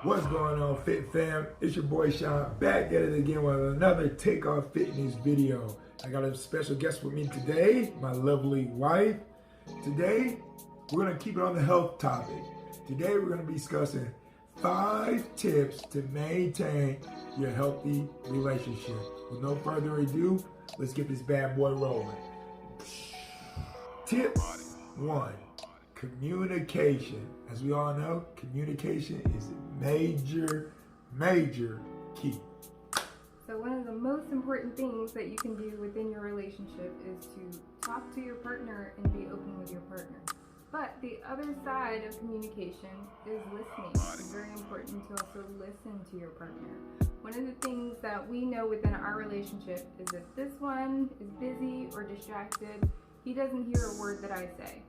What's going on, Fit Fam? It's your boy Sean back at it again with another Takeoff Fitness video. I got a special guest with me today, my lovely wife. Today, we're gonna keep it on the health topic. Today, we're gonna be discussing 5 tips to maintain your healthy relationship. With no further ado, let's get this bad boy rolling. Tip 1. Communication. As we all know, communication is a major key. So one of the most important things that you can do within your relationship is to talk to your partner and be open with your partner. But the other side of communication is listening. It's very important to also listen to your partner. One of the things that we know within our relationship is if this one is busy or distracted, he doesn't hear a word that I say.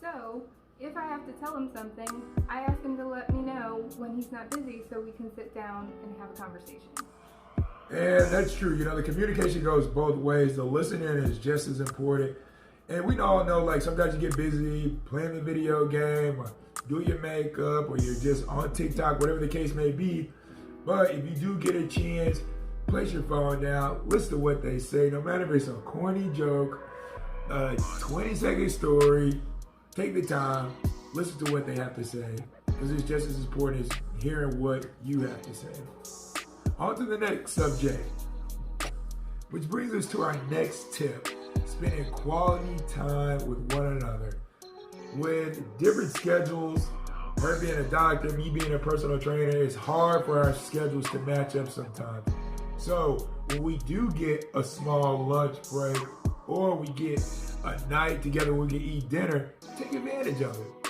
So if I have to tell him something, I ask him to let me know when he's not busy so we can sit down and have a conversation. And that's true. You know, the communication goes both ways. The listening is just as important. And we all know, like, sometimes you get busy playing the video game or doing your makeup or you're just on TikTok, whatever the case may be. But if you do get a chance, place your phone down, listen to what they say, no matter if it's a corny joke, a 20-second story. Take the time, listen to what they have to say, because it's just as important as hearing what you have to say. On to the next subject, which brings us to our next tip, spending quality time with one another. With different schedules, her being a doctor, me being a personal trainer, it's hard for our schedules to match up sometimes. So when we do get a small lunch break, or we get a night together we can eat dinner, take advantage of it.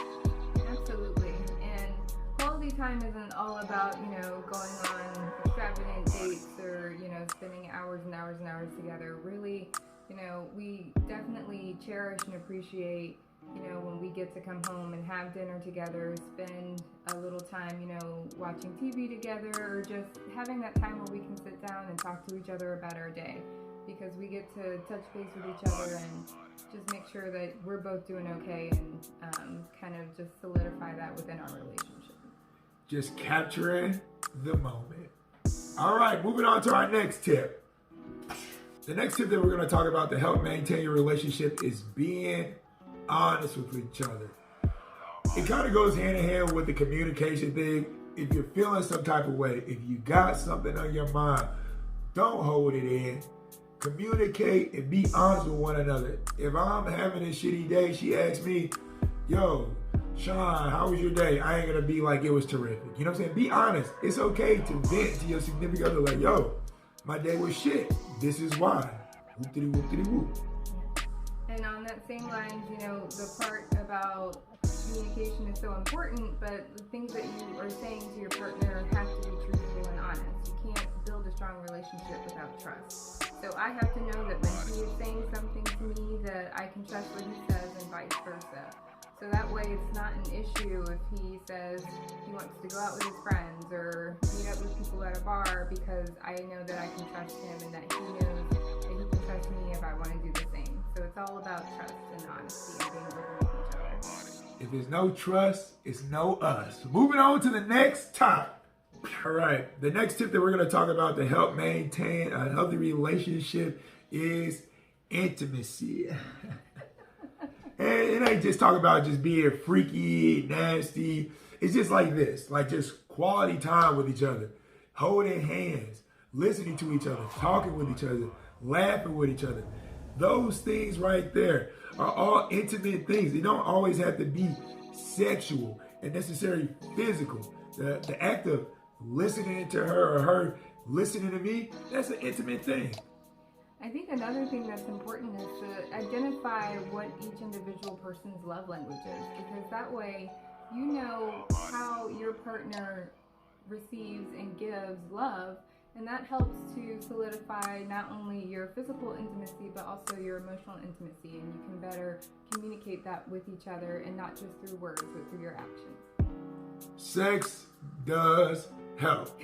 Absolutely. And quality time isn't all about, going on extravagant dates or, spending hours and hours and hours together. Really, we definitely cherish and appreciate, when we get to come home and have dinner together, spend a little time, watching TV together, or just having that time where we can sit down and talk to each other about our day. Because we get to touch base with each other and just make sure that we're both doing okay and kind of just solidify that within our relationship. Just capturing the moment. All right, moving on to our next tip. The next tip that we're going to talk about to help maintain your relationship is being honest with each other. It kind of goes hand in hand with the communication thing. If you're feeling some type of way, if you got something on your mind, don't hold it in. Communicate and be honest with one another. If I'm having a shitty day, she asks me, yo, Sean, how was your day? I ain't gonna be like it was terrific. You know what I'm saying? Be honest. It's okay to vent to your significant other like, yo, my day was shit. This is why. Whoop-diddy, whoop-diddy, whoop. And on that same line, the part about communication is so important, but the things that you are saying to your partner have to be truthful and honest. You can't build a strong relationship without trust. So I have to know that when he is saying something to me that I can trust what he says and vice versa. So that way it's not an issue if he says he wants to go out with his friends or meet up with people at a bar, because I know that I can trust him and that he knows that he can trust me if I want to do the same. So it's all about trust and honesty and being open with each other. If there's no trust, it's no us. Moving on to the next topic. All right, the next tip that we're going to talk about to help maintain a healthy relationship is intimacy. And it ain't just talk about just being freaky, nasty. It's just like this, like just quality time with each other, holding hands, listening to each other, talking with each other, laughing with each other. Those things right there are all intimate things. They don't always have to be sexual and necessarily physical. The act of listening to her or her listening to me, that's an intimate thing. I think another thing that's important is to identify what each individual person's love language is, because that way you know how your partner receives and gives love, and that helps to solidify not only your physical intimacy but also your emotional intimacy, and you can better communicate that with each other, and not just through words but through your actions. Sex does help.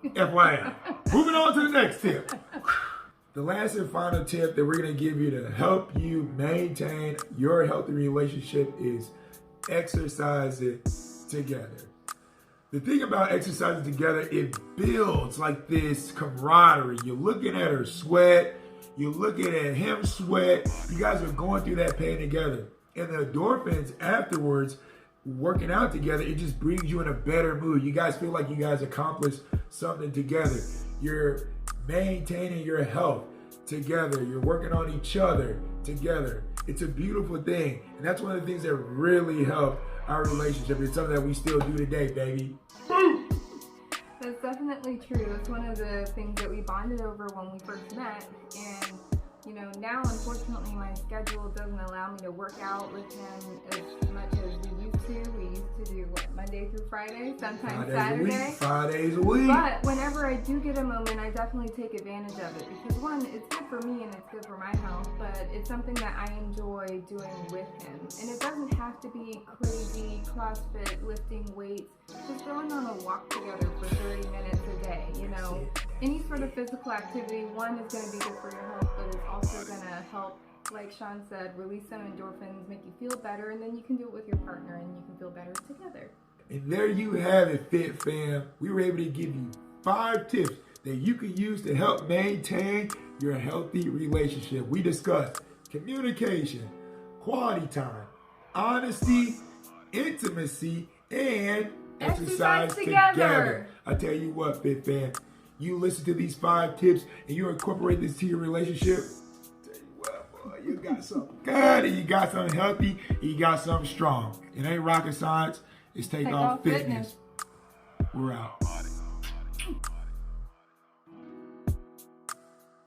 FYI. Moving on to the next tip. The last and final tip that we're going to give you to help you maintain your healthy relationship is exercise it together. The thing about exercising together, it builds like this camaraderie. You're looking at her sweat. You're looking at him sweat. You guys are going through that pain together. And the endorphins afterwards, working out together, it just brings you in a better mood. You guys feel like you guys accomplished something together. You're maintaining your health together. You're working on each other together. It's a beautiful thing. And that's one of the things that really helped our relationship. It's something that we still do today, baby. That's definitely true. That's one of the things that we bonded over when we first met. And, you know, now unfortunately my schedule doesn't allow me to work out with him as much as we used to. We used to do, Monday through Friday, sometimes Saturday. 5 days a week. But whenever I do get a moment, I definitely take advantage of it. Because one, it's good for me and it's good for my health, but it's something that I enjoy doing with him. And it doesn't have to be crazy CrossFit, lifting weights. Just going on a walk together for 30 minutes a day, you know. Any sort of physical activity, one, is going to be good for your health, but it's also going to help, like Sean said, release some endorphins, make you feel better, and then you can do it with your partner and you can feel better together. And there you have it, Fit Fam. We were able to give you 5 tips that you can use to help maintain your healthy relationship. We discussed communication, quality time, honesty, intimacy, and exercise together. I tell you what, Fit Fam, you listen to these 5 tips and you incorporate this to your relationship. Tell you what, boy, you got something good, and you got something healthy, and you got something strong. It ain't rocket science. It's Take Off Fitness. We're out.